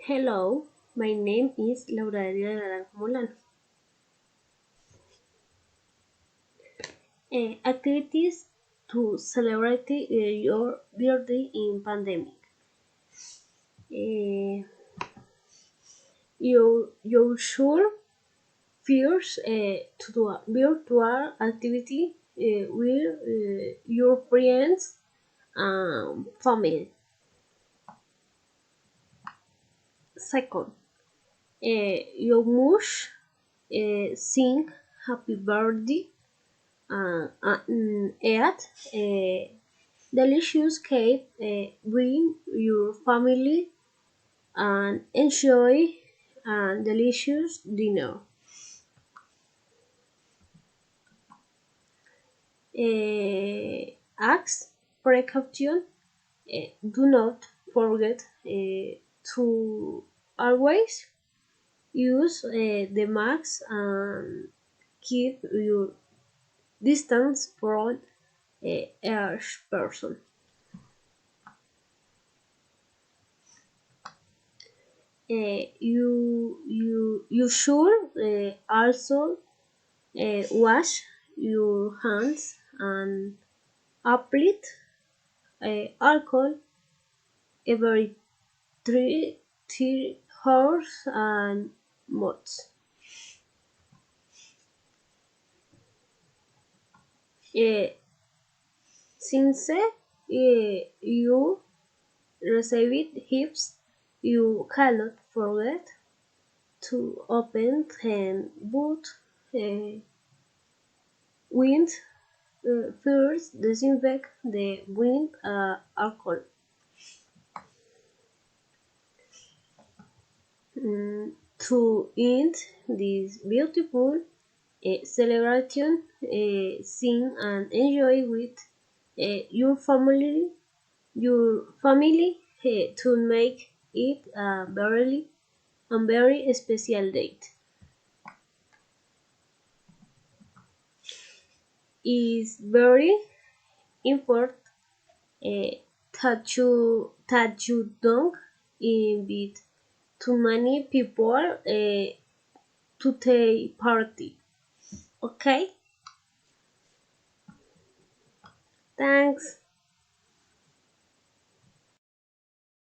Hello, my name is Laura Delia Naranjo Molano. Activities to celebrate your birthday in pandemic. Uh, you should first to do a virtual activity with your friends and family. Second, you must sing happy birthday and add delicious cake with your family and enjoy a delicious dinner. Ask precaution. Do not forget to always use the mask and keep your distance from each person. You should also wash your hands and apply alcohol every three hours and months. Uh, since you received gifts, you cannot forget to open and boot uh, wind. First, disinfect the wind alcohol. To end this beautiful celebration, sing and enjoy with your family to make it a very special date. It's very important uh, that you don't invite too many people to take party. Okay, thanks.